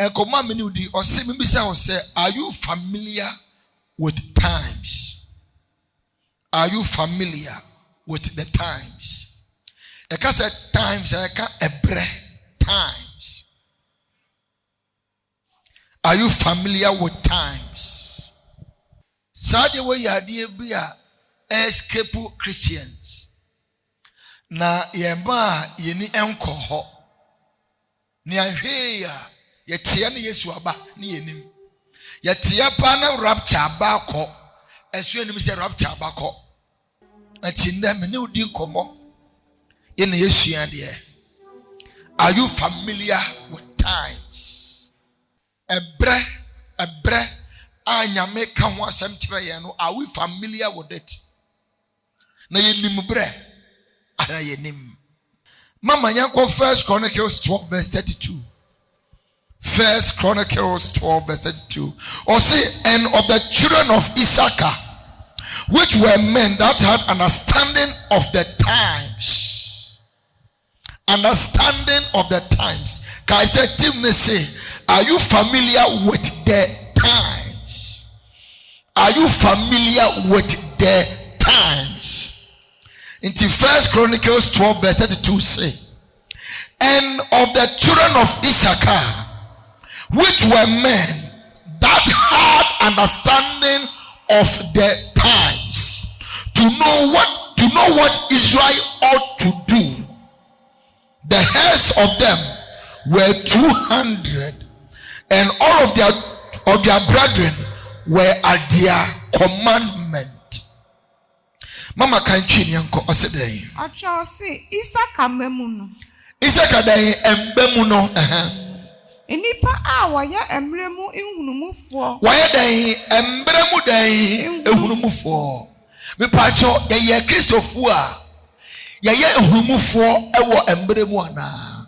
Ekoma mini udi ose me bisa o say, are you familiar with times? Are you familiar with the times? Eka say times, eka ebre times. Are you familiar with times? Sade we yade bi a escape Christians. Na yema yeni enko ho. Ni ahwe ya yetia ne Yesu aba ne yenim. Yetia pa na rapture aba ko. Enso enim se rapture aba ko. Ati nda me ne odi nkomo. Ye ne Yesu ya de. Are you familiar with times? Ebre anyame ka ho asem kire ye no, are we familiar with it? Na yenim bre ara yenim. Mama yanko 1 Chronicles 12 verse 32. 1 Chronicles 12 verse 32. Or say, and of the children of Issachar, which were men that had understanding of the times. Understanding of the times. Can I say, Tim, say, are you familiar with the times? Are you familiar with the times? Into 1 Chronicles 12 verse 32 say, and of the children of Issachar, which were men that had understanding of the times, to know what Israel ought to do. The heads of them were 200, and all of their brethren were at their commandment. Mama kan twini yanko oseden. Acho se Issachar memuno. Issachar dan embemu no Enipa a waye emremu ehunumufo. Waye dan embremu dan ehunumufo. Me pacho ye Christopher a ye ehunumufo ewo embremu ana.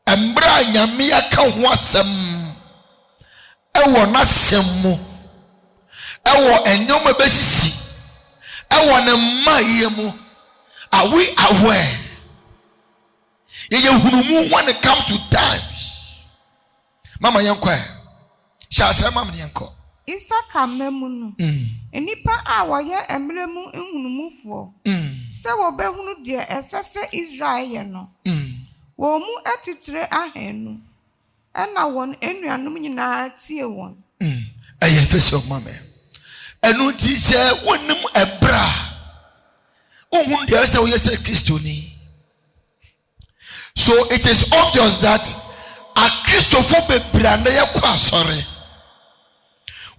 Embra nyame aka ho asem ewo nasem mu. Ewo enyoma besisi. Are we aware? When it comes to times, Mama Yanko, shall say, Mamma Yanko. Issachar memuno. Enipa a waye emremu ehunumufo. Se wo behunu de esese Israel no. Wo mu atitire ahenu. Ena won enuanum nyina tie won. Aye feso mama. Enu ti se wonim ebra ohun de say we say Christoni. So it is obvious that a Christopher bebrande yakwa sorry,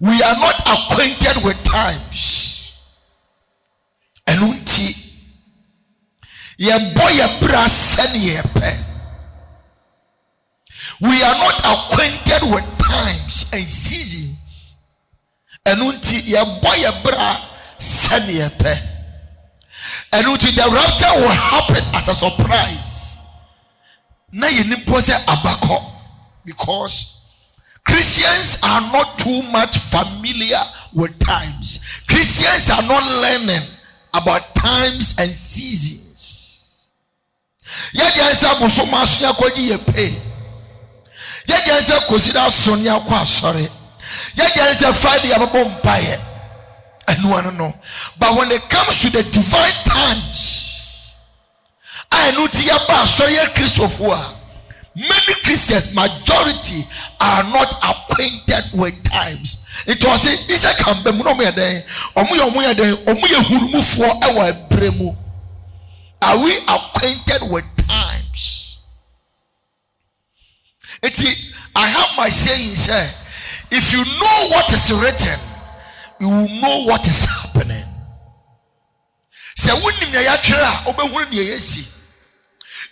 we are not acquainted with times. Enu ti ye boy ebra sen ye pe. We are not acquainted with times and seasons. Enunti ye boy bra sen ye pe. Enunti the rapture will happen as a surprise. Na ye nimpo se abako, because Christians are not too much familiar with times. Christians are not learning about times and seasons. Ye jansa musoma sunya kwaji ye pe. Ye jansa kosida sonia kwa sorry. There is a Friday mpaye. No. But when it comes to the divine times, I know the sorry Christopher. Many Christians, majority, are not acquainted with times. It was Issachar are we acquainted with times? I have my saying, sir. If you know what is written, you will know what is happening.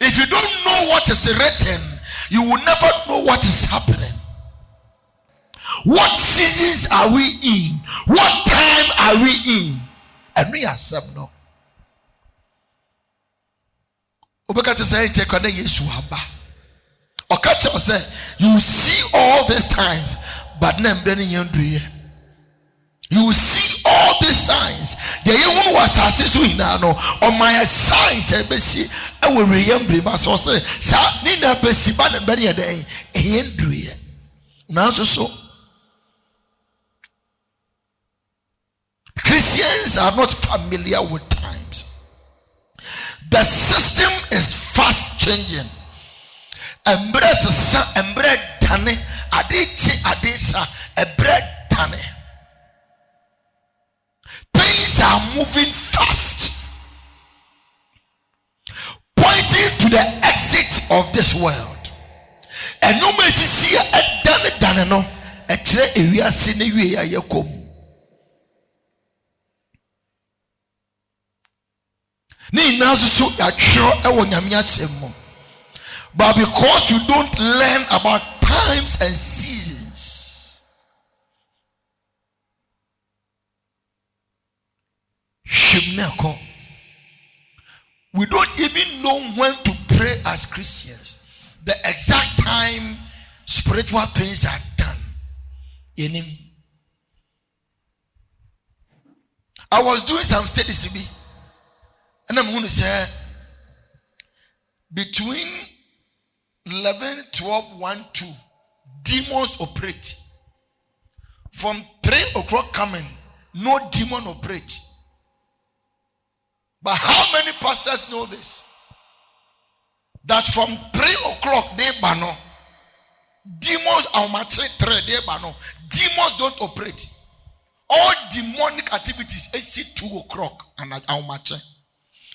If you don't know what is written, you will never know what is happening. What seasons are we in? What time are we in? And we are some no. You see all this time. But you see all these signs. The young was assessing on my signs and Bessie. I will remember my source. Nina Bessie Ban and Benny a day. Now so Christians are not familiar with times. The system is fast changing. Things are moving fast, pointing to the exit of this world. And no man see a done no a tre area scenario ya kom. Ni nazo so atro e wo nyame asem. But because you don't learn about times and seasons, we don't even know when to pray as Christians. The exact time spiritual things are done in him. I was doing some studies, and I'm going to say between 11, 12, 1, 2, demons operate. From 3 o'clock coming, no demon operate. But how many pastors know this? That from 3 o'clock they bano. Demons are matching 3 they bano. Demons don't operate. All demonic activities is 2 o'clock and our match.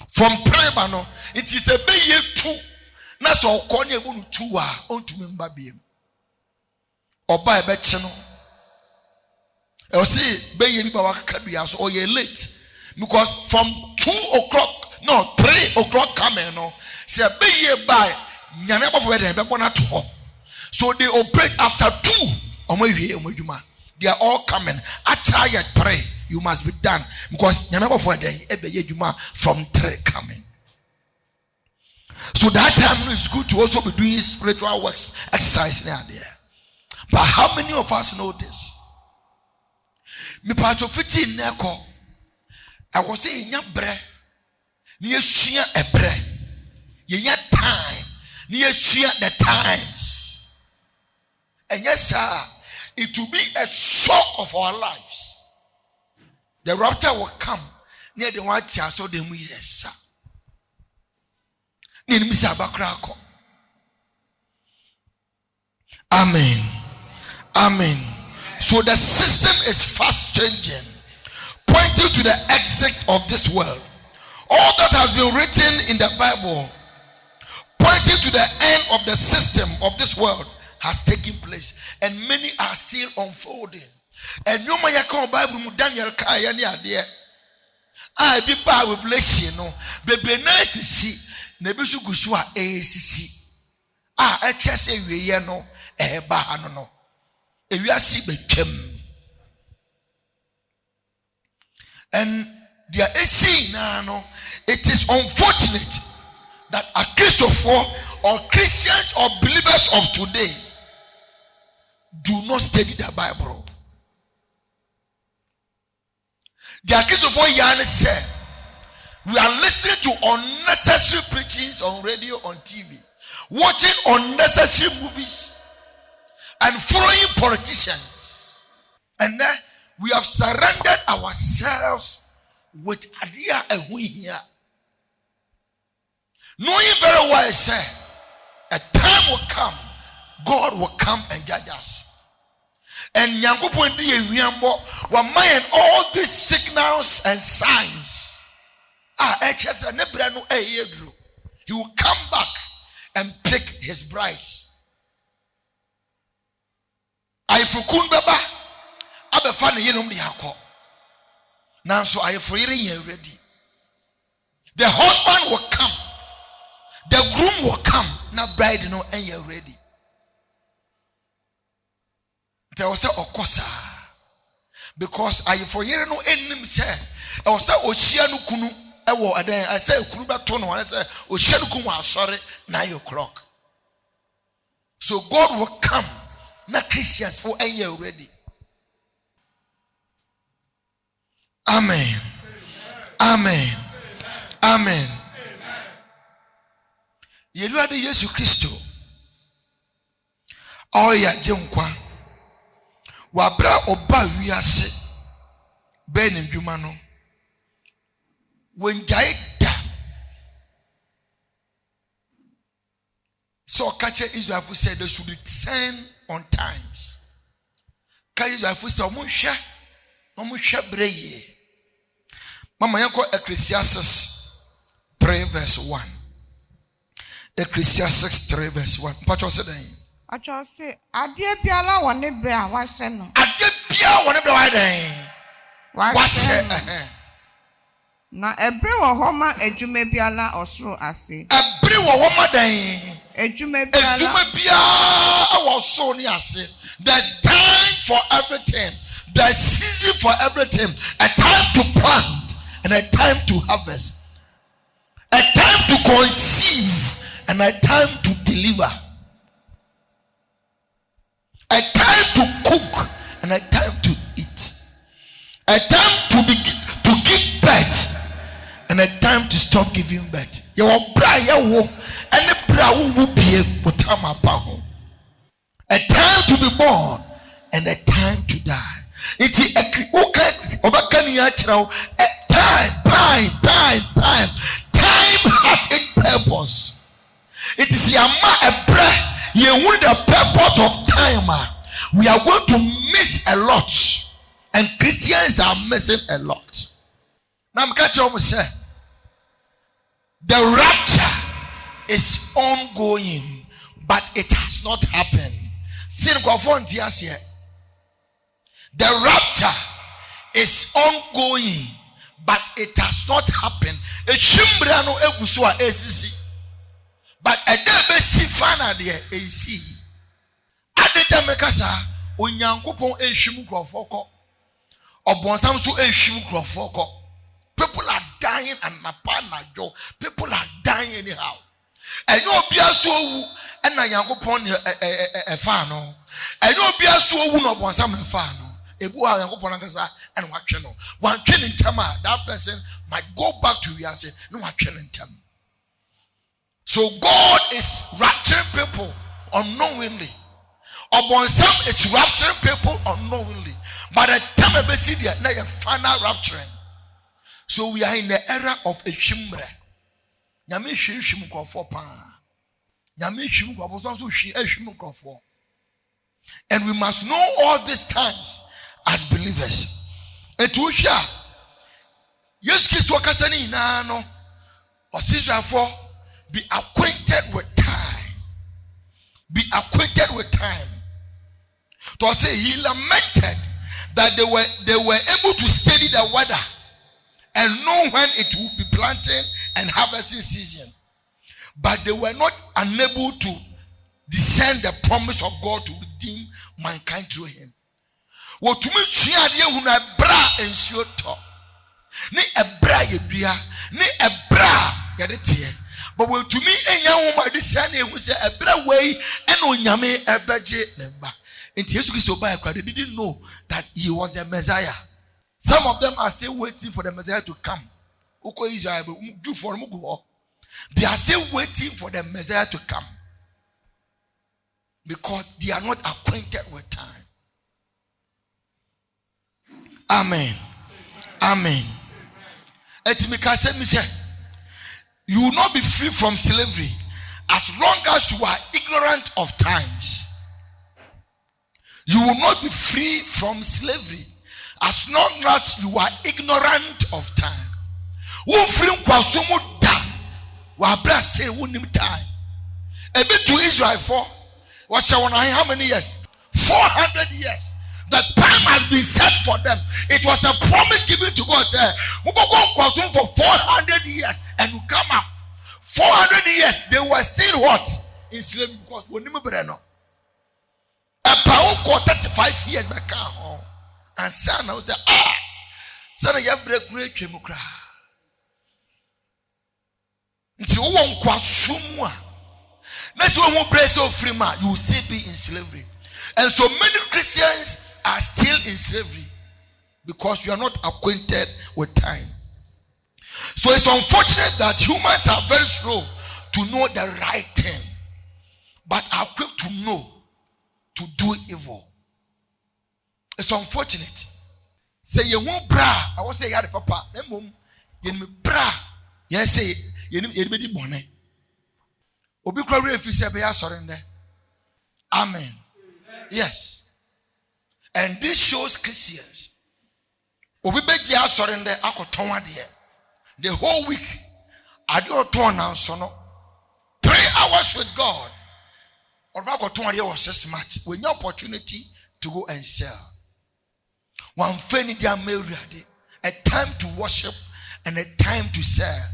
From 3 bano, it is a bay 2. Na so konye bunu 2 a on to member biem. Oba ebe cheno. E o see bay bi ba wakadua so or ye late. Because from 2 o'clock, no 3 o'clock coming no. Say bay by nyame abofo dey be bona to ho. So they operate after 2. They are all coming. Acha ye 3, you must be done because nyame abofo dey e be ye dwuma from 3 coming. So that time is good to also be doing spiritual works, exercise there. But how many of us know this? Me part of 15 neko. I was saying nya bre. Ni esua ebre. Ye nya time. Ni esua the times. And yes sir, it will be a shock of our lives. The rapture will come. Near the one child so them we yes sir. Amen. Amen. So the system is fast changing, pointing to the exit of this world. All that has been written in the Bible, pointing to the end of the system of this world, has taken place, and many are still unfolding. And no man can Bible mu Daniel kaya ni ade. I be by revelation no. Bebe na sisi. Nebisu gusua sisi echese wiye no ba ha no ewiase betwam. And there is na no, it is unfortunate that a Christopher or Christians or believers of today do not study the Bible. The Christopher Yan said we are listening to unnecessary preachings on radio, on TV, watching unnecessary movies, and following politicians. And then we have surrendered ourselves with idea and we here. Knowing very well, say, a time will come, God will come and judge us. And Nyangupo Ndiye were mind all these signals and signs. He will come back and pick his brides. I fukun baba abefane yenum de akọ. Now so I for you ready. The husband will come. The groom will come. Now bride no and you're ready. There was a okosa. Because I for you no enim say. I was oshia no kunu. I said, I said, 9 o'clock. So God will come, not Christians for a year already. Amen. Amen. Amen. You are the Jesus Christ. Oh, yeah, Junkwa. wabra oba wiase be ne dwuma no wenjai da so catch Israel who said they should return on times. Ka Israel who said omunhwe breye mama yanko Ecclesiastes 3 verse 1. Ecclesiastes 3 verse 1. Pacho said Acho say ade biala wone bre a wahye no. Ade bia wone bre wa den. Wahye na ebre wo ho ma adwuma biala osoro ase. Ebre wo ho ma den. Adwuma bia awosoro ni ase. There's time for everything. There's season for everything. A time to plant and a time to harvest. A time to conceive and a time to deliver. A time to cook and a time to eat. A time to give birth and a time to stop giving birth. You are bra and the bra will be a time to be born and a time to die. It's a time. Time has its purpose. It is a breath. You want the purpose of time. We are going to miss a lot, and Christians are missing a lot. Now I'm catching you say the rapture is ongoing, but it has not happened. The rapture is ongoing, but it has not happened. But a day see fana there and see. At the time, Mekasa, Unyankupon and Shimukrofoko, or Bonsamsu and Shimukrofoko. People are dying and Napana Joe. People are dying anyhow. And you be a so and a Yankupon a fano. And you be a so no Bonsam fano. A boy Yankuponakasa and Wakeno. One kin in Tama, that person might go back to Yase, no Waken in Tama. So God is rapturing people unknowingly. Obonsam is rapturing people unknowingly. But the time we see there, now final rapturing. So we are in the era of a shimbre. Nyame shim kwafo pa. Nyame shim kwafo so shi shim kwafo. And we must know all these times as believers. Etusha. Yes Christo kasani na no. Osizafo be acquainted with time. Be acquainted with time. To say he lamented that they were able to study the weather and know when it will be planting and harvesting season. But they were not unable to discern the promise of God to redeem mankind through him. What to me huna bra ensure to. Ni ebra yedua, ni ebra yedete. But well, to me, a young woman discerning who said a better way and on Yame a budget member. And Jesus they didn't know that he was the Messiah. Some of them are still waiting for the Messiah to come. They are still waiting for the Messiah to come because they are not acquainted with time. Amen. Amen. You will not be free from slavery as long as you are ignorant of times. You will not be free from slavery as long as you are ignorant of time. Time. A bit to Israel for how many years? 400 years. The time has been set for them. It was a promise given to God. Say, for 400 years and you come up. 400 years they were still what? In slavery because we never know. About 35 years back home. And son, I was say, son, you have great chemokra. Nti wo nkwa sumwa. Next one who prays so free man, you will still be in slavery. And so many Christians are still in slavery because you are not acquainted with time. So it's unfortunate that humans are very slow to know the right thing, but are quick to know to do evil. is unfortunate. Say you won't bra. I was say you papa. Mum, you me bra. Yes, say you need be bonnet. Obi kwa if you say be surrender. Amen. Yes. And this shows Christians. Obi be surrender. Ako tonwa there. The whole week, I do turn now. So no 3 hours with God. Or ako tonwa there was just much. When your opportunity to go and sell. One funny dia married. A time to worship and a time to serve.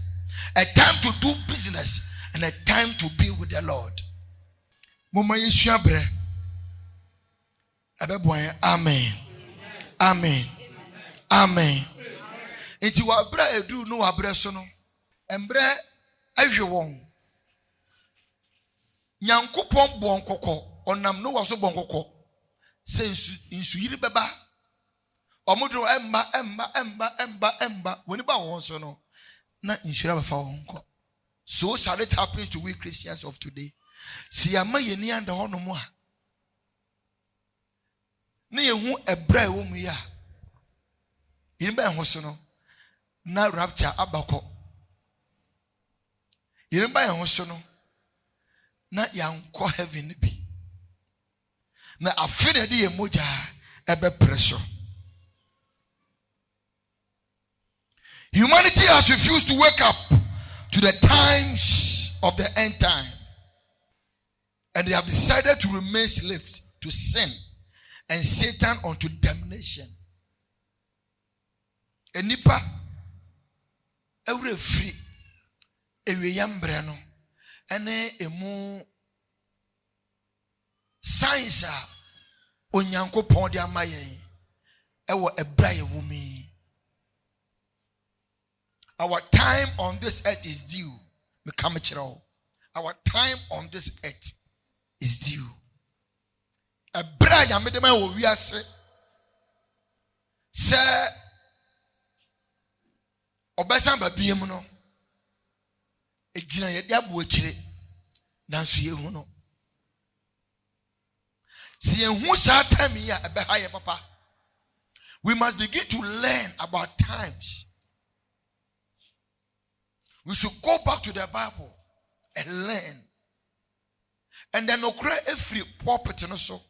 A time to do business and a time to be with the Lord. Mama Yeshua bre. Amen. Amen. Amen. Enti wa bra edu no wa bra so no. Embre ahwe won. Nyankopon bon kokko. Onam no wa so bon kokko. Se insu yiri beba. Omudro emba. When ba won so no. Na inshira ba fa won ko. So shall it happen to we Christians of today. Si ama yeni anda hono mo a. Na yehu ebra wo mu ya. Yin ba ho so no. Na rapture abako. Yin ba ho so no. Na yanko heaven bi. Na afene de yemoja ebe pressure. Humanity has refused to wake up to the times of the end time. And they have decided to remain slaves to sin and Satan unto damnation. Enipa every free ewe yambreno ene emu science a onyankopon de amaye ewo ebraye wumi. Our time on this earth is due. Our time on this earth is due. A bride ya made man we are say obesan ba biem no ejina ye dia bo akire nanso ye hu no si ye hu sa time ya ebe ha ye papa. We must begin to learn about times. We should go back to the Bible and learn. And then okra every pulpit no so.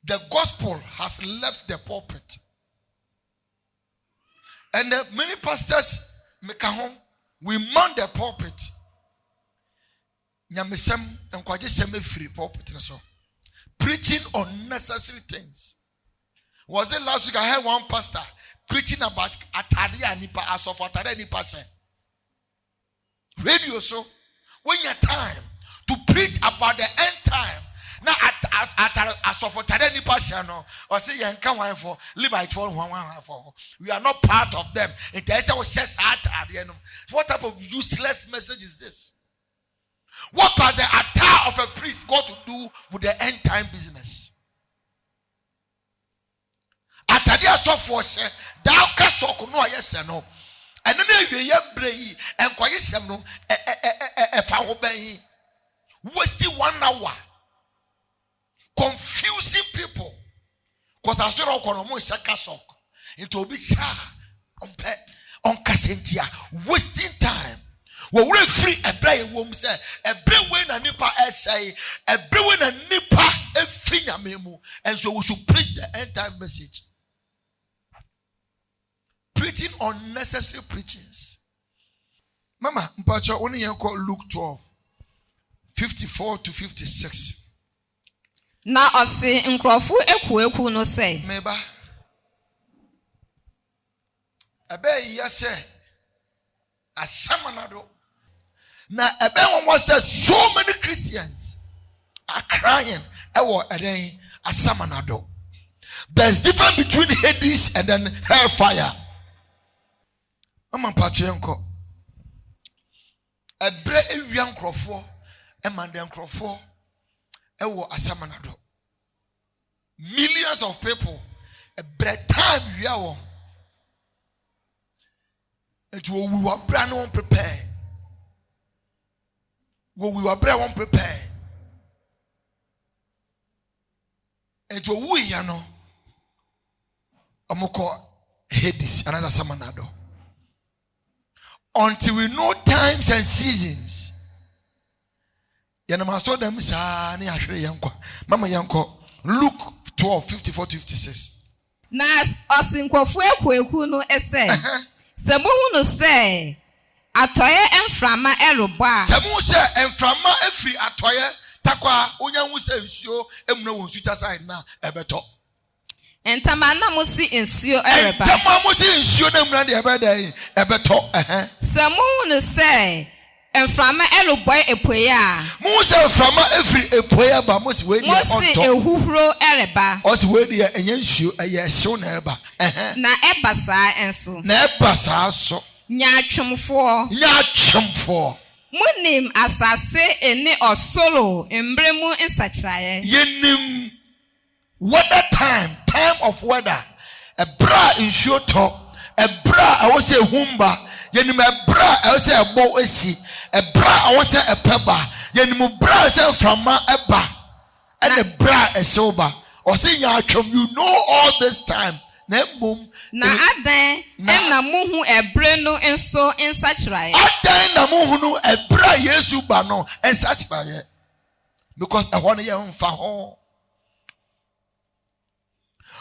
The gospel has left the pulpit. And many pastors make a home. We man the pulpit. Nyamisem and kwaje seme free pulpit no so. Preaching unnecessary things. Was it last week I heard one pastor preaching about Ataria Nipa as of Ataria Nipa. Radio so when your time to preach about the end time. Now as of Ataria Nipa no or say you can one for Levite for one for. We are not part of them. It is our church Ataria. What type of useless message is this? What does the attire of a priest got to do with the end time business? Atadia so for say thou kasok no yes no and then you brei and kwayesem no fa ho ban wasting 1 hour confusing people because I saw okono mo kasok into obi sha on kasentia wasting time. We will free a brave woman say a brave way na nipa essay a brave way na nipa a free memu, and so we should preach the end time message. Preaching unnecessary preachings. Mama, mpacho only you call Luke 12, 54 to 56. Na ose nkrofu eku no say. Meba. Ebe yase asamanado. Na ebe one says so many Christians are crying. Ewo eden asamanado. There's difference between Hades and then hellfire. Mama patrienko. Ebre ewian krofo emande krofo ewo asamanado. Millions of people ebre time wiawo. And we were brand one prepared. We were brand one prepared. And to we yano amoko Hades another samanado. Until we know times and seasons. Yanama saw them sa ni ahwe yanko. Mama yanko Luke 12:54-56. Na osinkofo ekweku no ese. Se mo hu no se atoye emframa erobo a. Se mo se emframa efiri atoye takwa onya hu se nsuo emuna won sucha side na ebeto. Entama na mo si nsuo ereba. Entama mo si nsuo na emuna de ebeda ebeto. Se mo hu no se emframa erobo epoya. Mo se emframa efiri epoya ba mo si we ni onto. Mo si ehuhuro ereba. O si we ni enye nsuo eye hyew na ereba. Na eba saa enso. Na eba saa so. Nyatwemfo. Munim asase ene osolo embremu nsachiraye. Yenim weather time of weather. A bra nsuo to, a bra I was say humba. Yenim a bra I was say a bo esi, a bra I was say a peba. Yenim bra say from ma eba, and a bra a sober. Or say you know all this time. Na adan na muhu ebre no enso nsachiraye. Adan na muhu no ebra Yesu ba no nsachiraye. Because I want to hear mfa ho.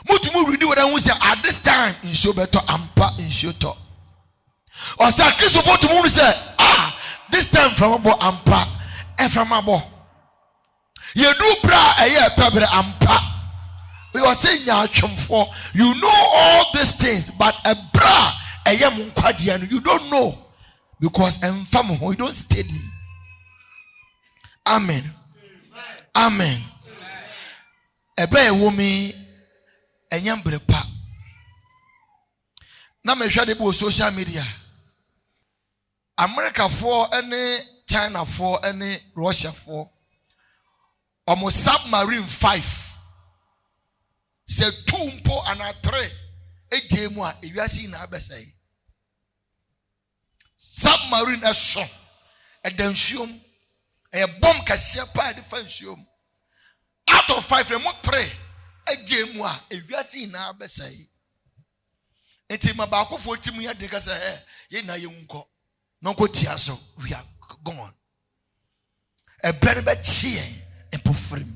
Mutumu read what I want say at this time in show better ampa in show to. Or say Christopher to mu say this time from abo ampa e from abo. Ye do bra eye pebre ampa. We were saying, you know all these things, but a bra, you don't know because you don't study. Amen. Amen. A bra woman, a young brepa. Now, me share the social media. America for any, China for any, Russia for almost submarine 5. Se tumpo anatre ejemu a ewiase na abesai submarine eso edansuom e bomb kase pa defansuom out of 5 remo 3 ejemu a ewiase na abesai enti mabakofo timu ya de kase ye na ye nko nko tia so we are gone e brere be chie empofrim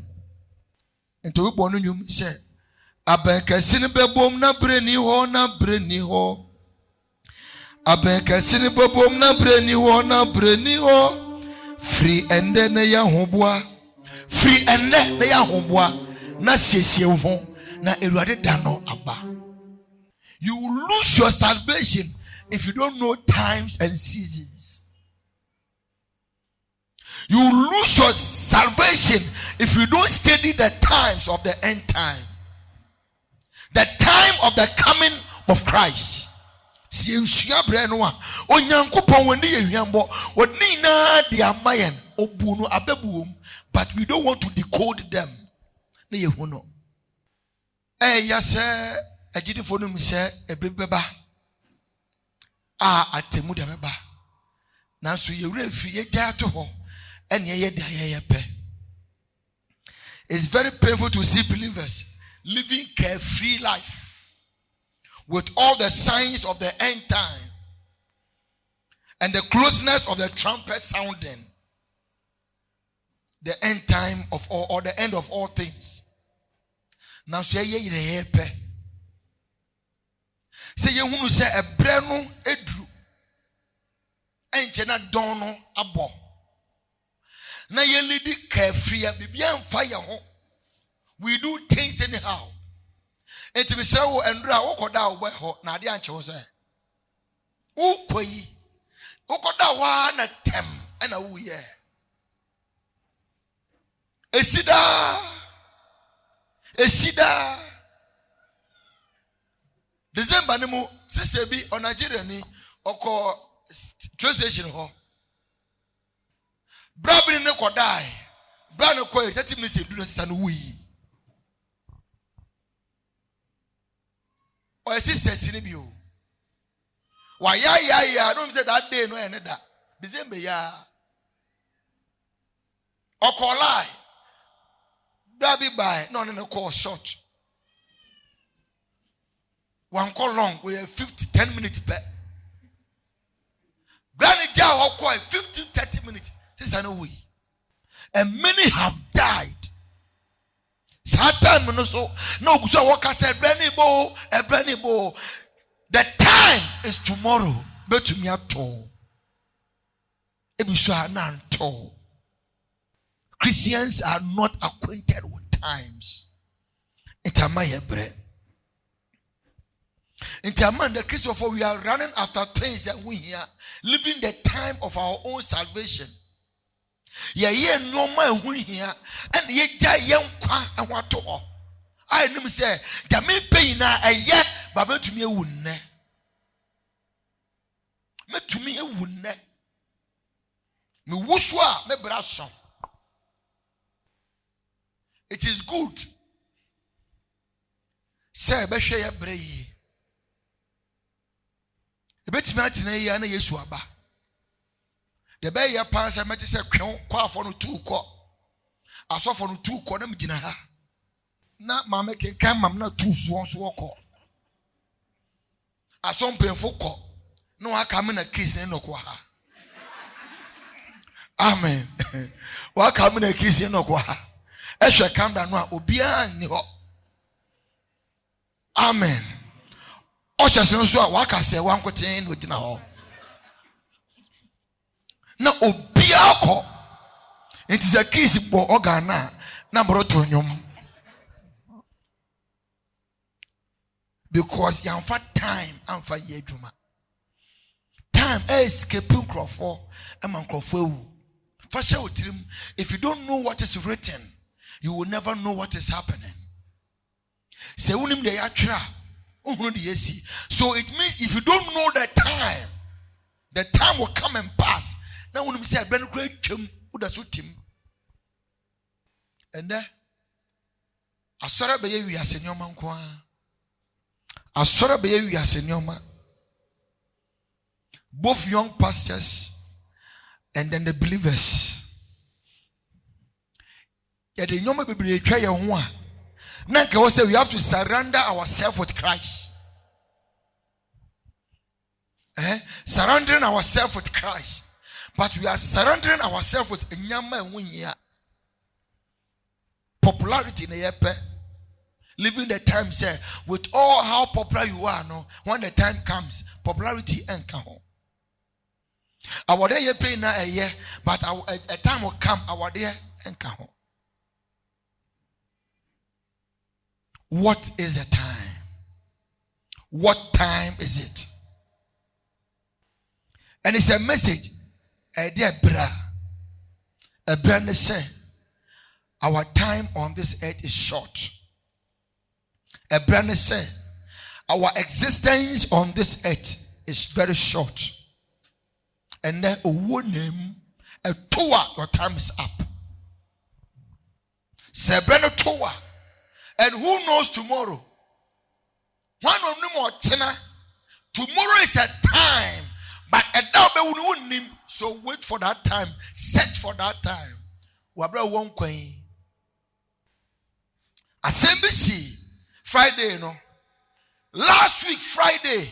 enti we bonu nyum se Abekasini bebom na breni ho na breni ho. Abekasini bebom na breni ho na breni ho. Free ende na ya hobwa. Free ende na ya hobwa. Na siesie ho na eruade dano aba. You will lose your salvation if you don't know times and seasons. You will lose your salvation if you don't study the times of the end time. The time of the coming of Christ. Si ensuya brenoa onyankopon woni ehwiambo woni na de amayen obu no ababuom, but we don't want to decode them. Na yehu no ya se agidifo no mi se ebebeba atemu de beba na so yewura fi yegya to ho ene ye de ayepe. It's very painful to see believers living carefree life with all the signs of the end time and the closeness of the trumpet sounding, the end time of all, or the end of all things. Now say ye rehepe say ye hunu say ebre no edru enche na don no abo na ye lidi carefree bibia mfa ye ho. We do things anyhow. Enti we say wo endura wo koda wo ho na ade anche wo say. Wo koyi. Wo koda wa na tem na wo ye. Esida. December ni mu sise bi o Nigeria ni oko train station ho. Bra bi ne koda. Bra no koyi 30 minutes do no sisa no wo yi. Or a sister Sinibio. Why, I don't say that day no any that. December, ya. Or call lie. That be by no call short. One call long, we have 10 minutes back. Granny Jow call 30 minutes. This is no way. And many have died. Time no so what I said, Brandy Bo. The time is tomorrow. But to me at all. Christians are not acquainted with times. It's a my bread. In the Christopher, we are running after things that we hear, living the time of our own salvation. No man win here, and ye young qua and what to all. I never say, Jamie Payna a yet, but to me a wound. Met to me a wound. Me wushwa me brasso. It is good. Say, be share brei. Bet me atena yi na Yesu aba. The bay ya pass I met say kwa for no 2 ko. Aso for no 2 ko na mgina ha. Na mama ken kan mam na 2 so ko. Aso mpemfo ko. No aka me na kiss ne no ko ha. Amen. Wa ka me na kiss ne no ko ha. Ehwe kam da no a obia ni ho. Amen. Oshase so a waka se wankoten no gina ho. Na obia ko. It is a kiss bo organa na broto nyom. Because you have time and for yeduma. Time escaping crofo and man crofo. If you don't know what is written, you will never know what is happening. So it means if you don't know the time will come and pass. Now when we say Ben great chum, who does him? And there I saw a baby as a man. I saw a baby as a man. Both young pastors and then the believers. Yeah, the young baby try one. Now say we have to surrender ourselves with Christ. Surrendering ourselves with Christ. But we are surrendering ourselves with Nyama and Winya. Popularity in the year. Living the time, say, with all how popular you are, no, when the time comes, popularity ain't come home. Our day you pay now a year, but a time will come, our day and come home. What is the time? What time is it? And it's a message. A dear bra. A brand say, our time on this earth is short. A brand say, our existence on this earth is very short. And then a name, a tour, your time is up. Say brand tour. And who knows tomorrow? One of them more china. Tomorrow is a time, but a double wouldn't name. So wait for that time. Search for that time. Wabra won queen. Assembly Friday, no. Last week Friday,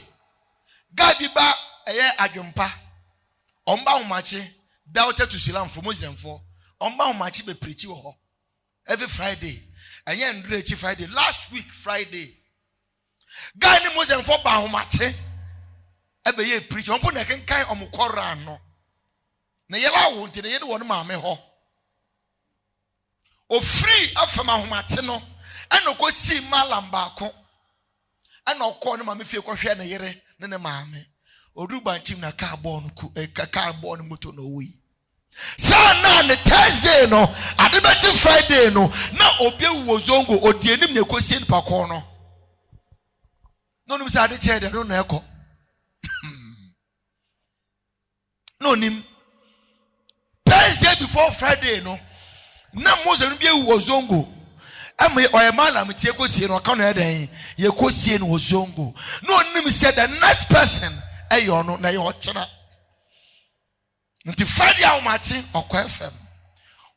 Gadiba eye adwumpa. Omba umachi doubted to Silam for Muslim for. Omba umachi be preach ho. Every Friday. And yen reach Friday. Last week Friday. Gani Muslim for ba umachi. Ebe ye preach. Ompo na ken kan omukora no. Na yela wo nti na ye won ma me ho. O free afama umachi no. Eno ko si malam baako. Eno ko no ma me fie ko hwe na yere ne ne maame. Odu bantim na car born moto no we. Sana ne Thursday no, adebeti Friday no, na obi wo zongo odi enim na ekosie npa ko no. No nim say ade che de no na ekọ. No nim. Thursday before Friday no, na Moses no bi wo zongo. Am oye malam tie ekosie no ka no eden, ye ekosie no wo zongo. No nim say the next person ayo no na yo chena nti Friday awmachi okwa FM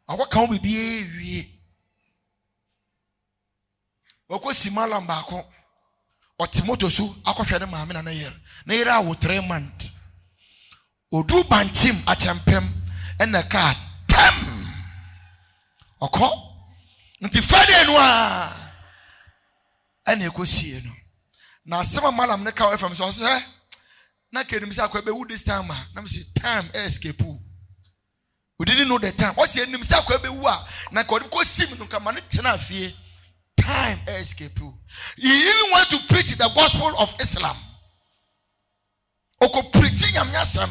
akwaka wo bibi ewie Oko simala mbako. Otimoto su akɔhwɛ ne maame na ne yere. Ne yere awo 3 months. Odu banchim achempem ena ka tem. Oko nti fade no a ena ekosie no. Na asema malam ne ka FM so say na kenim say akwa be wu this time na me say time escape. We didn't know the time. What's your name? Say akwa be wu a na ka ko sim no ka ma ne tena afie. Time escape. He even want to preach the gospel of Islam. Oko preaching yamyasam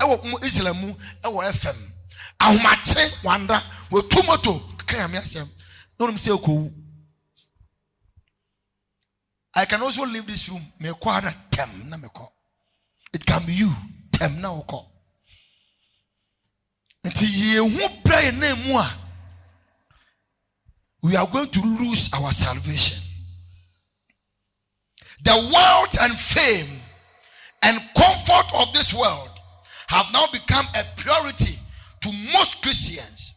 ewo Islam mu ewo FM. Ahomache wanda we tumoto kan yamyasam. No me say oko. I can also leave this room. Me kwada tem na me ko. It can be you tem na oko. Nti ye hu pray na mu a we are going to lose our salvation. The wealth and fame and comfort of this world have now become a priority to most Christians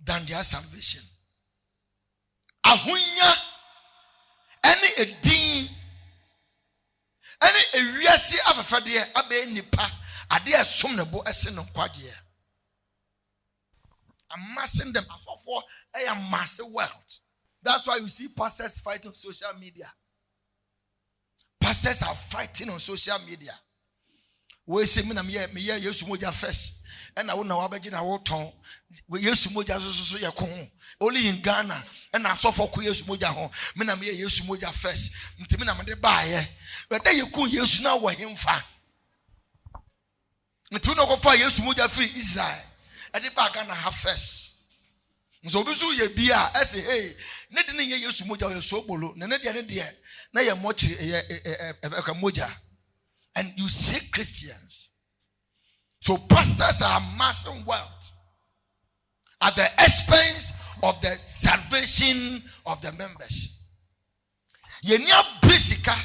than their salvation. Ahunya any edin any ewiase afafade abe nipa ade esom ne bo ese no kwade. Amassing them for a massive wealth. That's why you see pastors fighting on social media. Pastors are fighting on social media. We say me yesu moja first. And I wona wabeji na woton. We yesu moja so ye kon. Only in Ghana and I suffer ku yesu moja ho. Me na me yesu moja first. Nti me na me de baaye. We dey ye kun yesu na wo hemfa. Nti no go fa yesu moja free Israel. And the back and have first. So do ye be I say, hey, Nedin ye yesu moja ye so bolo, na ye mochi moja. And you see Christians. So pastors are amassing wealth at the expense of the salvation of the members. Ye near basica,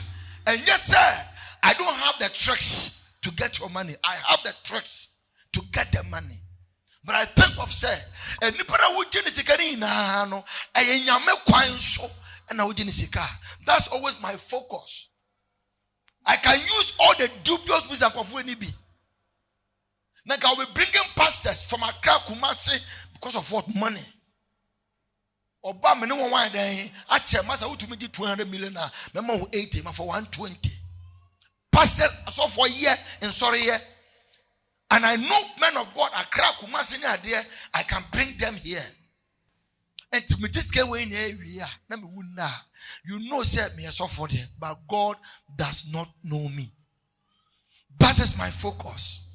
and yes, sir, I don't have the tricks to get your money. I have the tricks to get the money. But I think of say, and nipara would genisika na no, nyame kwan so and I would genisika. That's always my focus. I can use all the dubious ways of any be. Now I will be bringing pastors from Accra, Kumasi because of what money. Obama no one day. I check myself to me 200 million. Remember 80, for 120. Pastor so for a year and sorry year. And I know men of God Accra, Kumasi there. I can bring them here. And to me this get way in area. You know say me so for there, but God does not know me. That is my focus.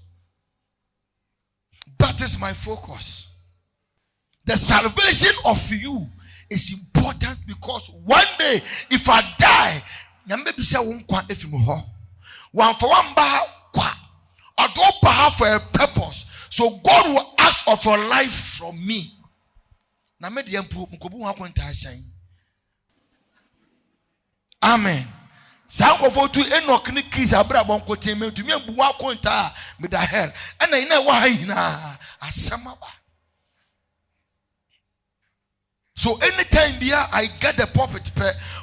That is my focus. The salvation of you is important because one day if I die, nyambe say won kwa efim ho. One for one ba kwa. Odo for a purpose. So God will ask of your life from me. Na me de mpo mkobu ha kwenta asan. Amen. Sanko tu Enoch ni kiss abra bon kote me tumi ambu wa kwenta me da hell. Ena ina wa ha hina asama ba. So anytime here I get the pulpit,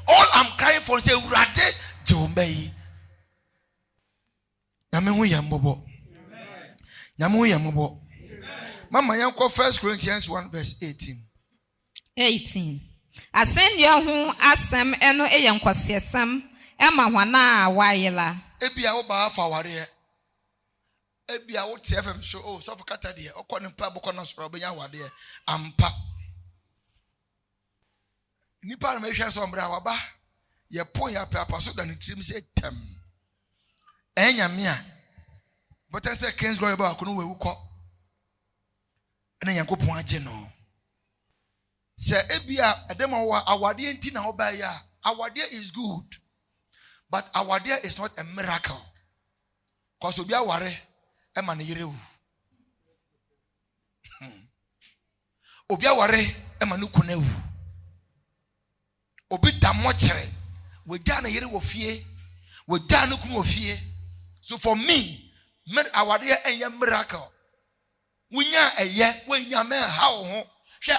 all I'm crying for say urade jombe. Nyame hu yambobo. Nyame hu yambobo. Mama yanko 1 Corinthians 1 verse 18. 18. Asend yo hu asem eno eyenkwasiesam ema hwana wayela. Ebia wo ba afa ware. Ebia wo TFM show oh so for Kattah de okọ npa bokọ na soro benya wade ampa. Nipa na mehwe so mbra waba ye pon ya papa so dan trim say tem. Enyame a but I say Kings go about kuno we ukọ. Ena Yankopon age no. Se ebia adema wa awade enti na oba ya. Awade is good. But awade is not a miracle. Cause obi aware e ma ne yere wu. Obi aware e ma no kuna wu. Obi da mo kire. We da na yere wo fie. We da no kuma wo fie. So for me, awade enye miracle. Winya eye, winya me how ho.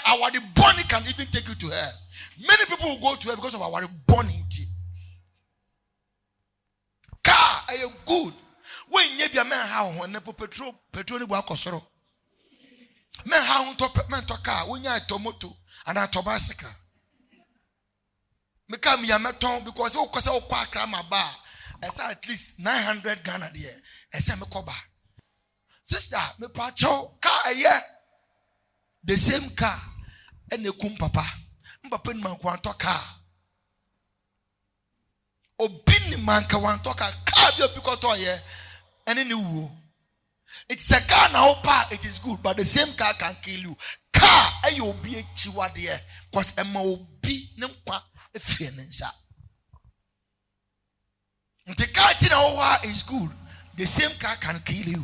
Our the body can even take you to hell. Many people will go to hell because of our bonity. Car are good. When you be a man, how when the petrol ni wakosoro. Men how men to car when you are tomato and a tobacco. Me come here meton because o kosa o kwa krama bar. I say at least 900 Ghana there. I say me koba. Sister, me pacho car here. The same car and the kum papa. Papa ni man kwanto car. Obini man ka wanto car bi obikoto here. And then it's a car now, it is good, but the same car can kill you. Car, you be a chiwa there, cause a mobi no qua a feelings. The car is good, the same car can kill you.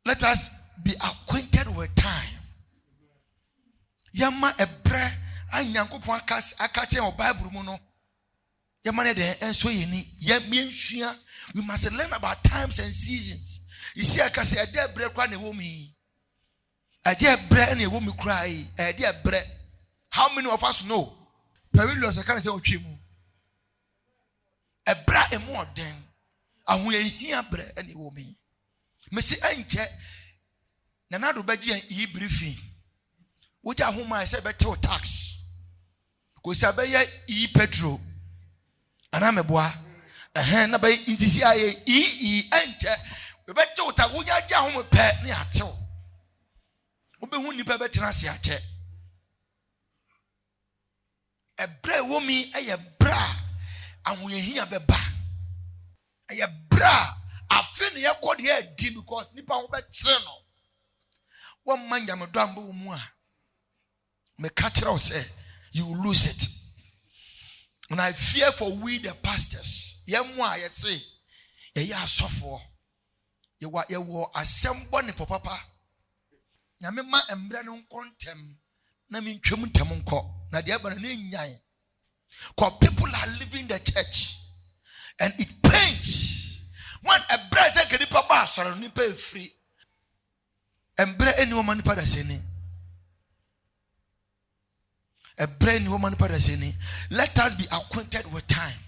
Let us be acquainted with time. Yama a bre, I nyanko podcast, I catch your Bible mono. We must learn about times and seasons. You see, I can say, I dare bread crying a woman. I dare bread and a woman cry. I dare bread. How many of us know? Perilous, I can't say, a bread and more than. And we hear bread and a woman. Missy ain't yet. Nanado Bedi and E briefing. Which are whom I said, better tax. Because I bear E petrol. And I'm a boy. Na by intisia enter. We better to we are down with pet near till. Obe who nipa better ate. A bra woman a bra and we hear be ba. A bra I feel ya called here deep because nipa will be channel. One man yam dambo mua. Me catch it say you will lose it. And I fear for we the pastors. Yemwa yet say, ye are suffer. You were assemble ni papa. Yamema embrano contem. Namin chumutemunko. Na diabana nyai. Because people are leaving the church. And it pains. When a brother can papa sorry ni pay free. Embre any woman pada seni. A brain woman parasini. Let us be acquainted with time.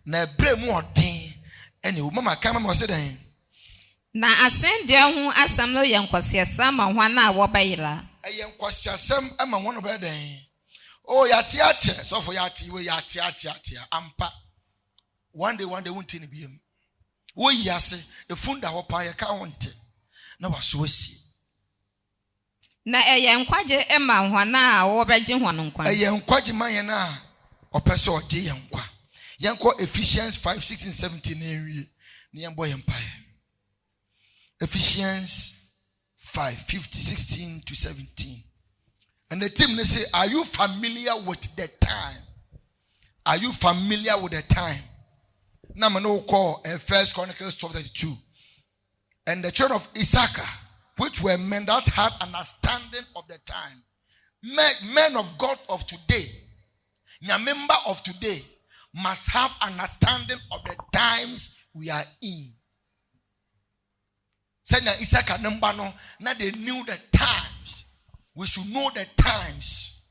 Na brain more thing. Any mama come was saying. Na ascend down who asam no young kwasiasam and one hour bayla. A young kwasiasam am one of a day. Oh, yatiate, so for yati, we yatiatia, ampa. One day won't any be him. Oh, yes, a funda hopa ya county. No, I so see. Na young quaje Emma wana or Belgian one. A young quaji mayana or person J. Yankwa. Yanko Ephesians 5, 16, 17 near boy empire. Ephesians 5, 50, 16 to 17. And the team they say, are you familiar with the time? Are you familiar with the time? Now no call 1 Chronicles 12:32. And the children of Issachar, which were men that had understanding of the time. Men of God of today, a member of today, must have understanding of the times we are in. Say na Issachar number no, now they knew the times. We should know the times.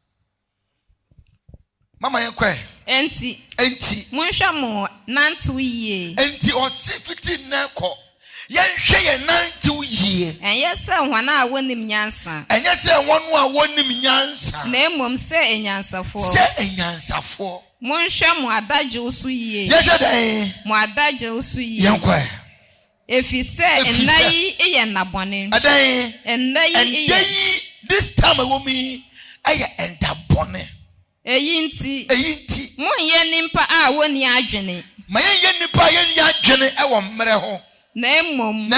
Mama yankwe. Enti. Munsha mo nantu ye. Enti osi 15 nako. Yenhwe ye nantu ye. Enye se hwana wonim nyansa. Enye se wonu a wonim nyansa. Na emom se enyansafo. Se enyansafo. Munsha mo adaje osu ye. Ye dede. Mo adaje osu ye. Yankwe. Efise enai eye nabone. Adan. Enai eye. This time a woman eye endabone. Eyinti. Mo ye nimpa a woni adwene. Ma ye nipa ye ni adwene e wo mmere ho. Na emom.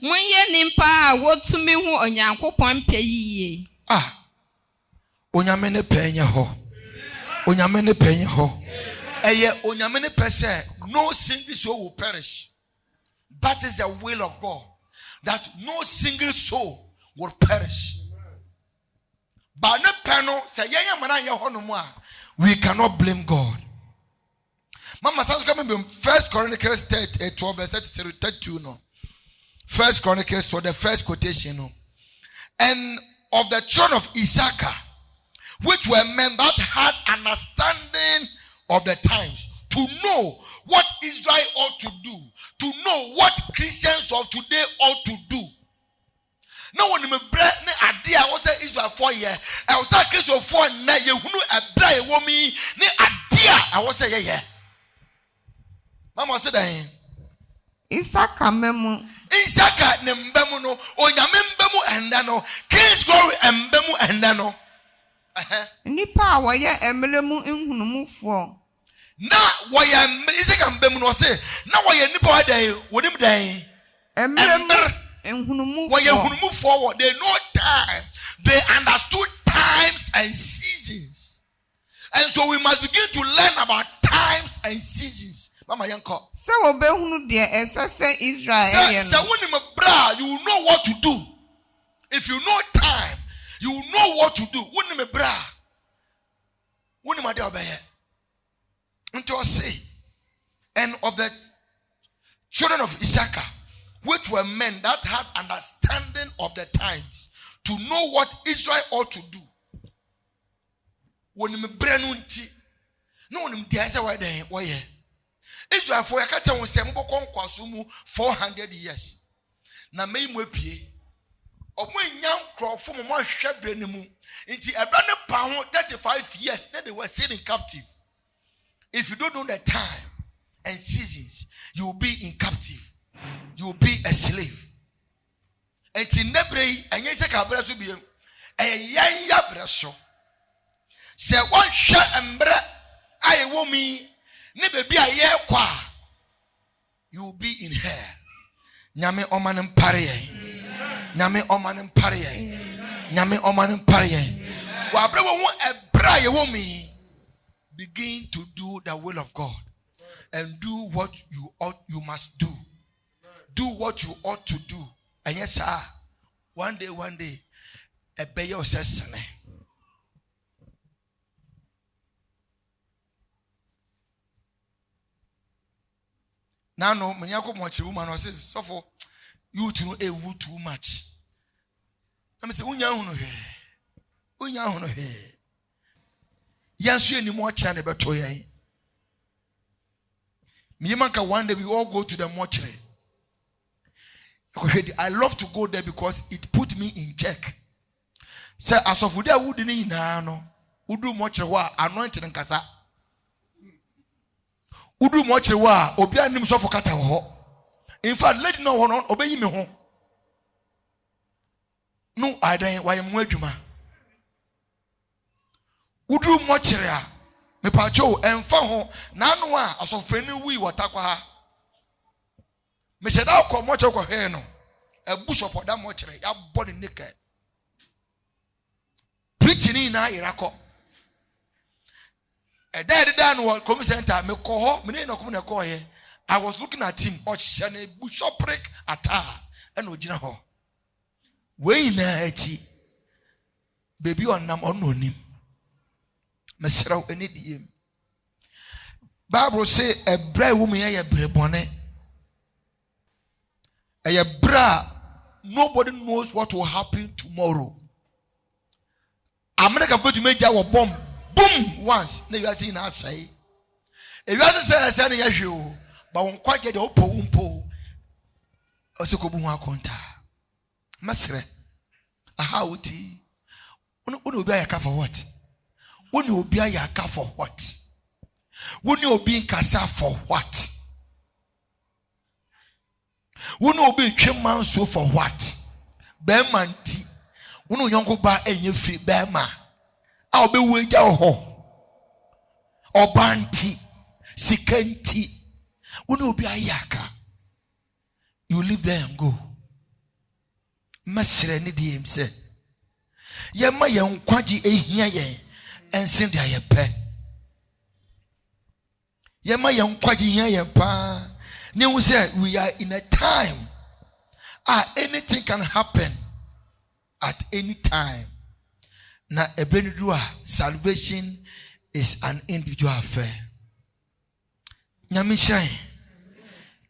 Mo ye nimpa a wotumi hu onyankopon pɛ yiye. Onyame ne pɛnye ho. Onyame ne pɛnye ho. Eye onyame ne pɛ sɛ no single soul will perish. That is the will of God. That no single soul will perish. But no panel say we cannot blame God. Mama sounds coming from 1 Chronicles 12 verse 32 no. 1 Chronicles 12, the first quotation no. And of the children of Issachar, which were men that had understanding of the times, to know what Israel ought to do, to know what Christians of today ought to do. No one me bread ne idea was Israel 4 years. I was a Christian 4 na ye hunu ebra e womi ne idea I was say yeah. Mama said that Issachar memu. Issachar ne mbemu no, onyame mbemu enda no, King's glory mbemu enda no. Nipa a woye emelemu nhunumufo. Na woye Issachar mbemu no say, na woye nipa wa dan, wonim dan. Emelemu forward. They know time. They understood times and seasons. And so we must begin to learn about times and seasons. Mama Yanko. So obehunu de esese Israel yen. So when you will know what to do. If you know time, you will know what to do. When you bra. When you made obey. Until say, and of the children of Issachar, which were men that had understanding of the times, to know what Israel ought to do. When me brenunti, no one dey say why dey why Israel for yakacha won say mbo kon kwaso mu 400 years. Na mei mu apie. Omo nyam krofo mo hwe brene mu. Nti ebra ne pa ho 35 years na they were still in captive. If you don't know the time and seasons, you will be in captive. You will be a slave. And in Nebre, and yes, I can bless you. A young yabraso. Say one shot and bra. I will me. Never be a year qua. You will be in hell. Nyame oman and parie. Nyame oman and parie. Nyame oman and parie. Wabra won't a bra woman. Begin to do the will of God. And do what you must do. Do what you ought to do. And yes, sir, one day, a bayo says, now, no, when you come watch a woman, I say, so for you to know a wood too much. I'm saying, Unya, yes, you any more channel about Toya. Mimanka, one day we all go to the mortuary. I love to go there because it put me in check. So as of today, who didn't know? Who do much anointed and kasa? Who do much obey him so for Kattah? In fact, let no one obey me home. No, I don't. Why am I? Who do much me pacho and found Nanua as of praying we were takwa. Me said, I'll come much of a no. A bush of that much, your body naked. Preaching in Iraq. A daddy dan will come center, me call, me no come call here. I was looking at him, or shane bush of prick at her, and Ojina ho. Way na echi. Baby on nam on him. Mesra any dim. Bible say a brave woman a brebone. A bra, nobody knows what will happen tomorrow. America going to make our bomb boom once. Now you are seeing outside. If you are saying you, but on quite get the umpo. Also go boom akonta. Masre, a howdy. Unu be a car for what? Unu be a car for what? Unu be in casa for what? We no be man so for what? Bearman tea. We no young ba any free bearma. I'll be with your home. Or banty, sikanti. We no be a yaka. You live there and go. Master any DM say. Yama young quaji a here and send ya pe. Yama young quaji here pa. Now we say we are in a time. Anything can happen at any time. Now a benedua salvation is an individual affair. Nyamisha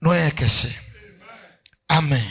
no yakese. Amen.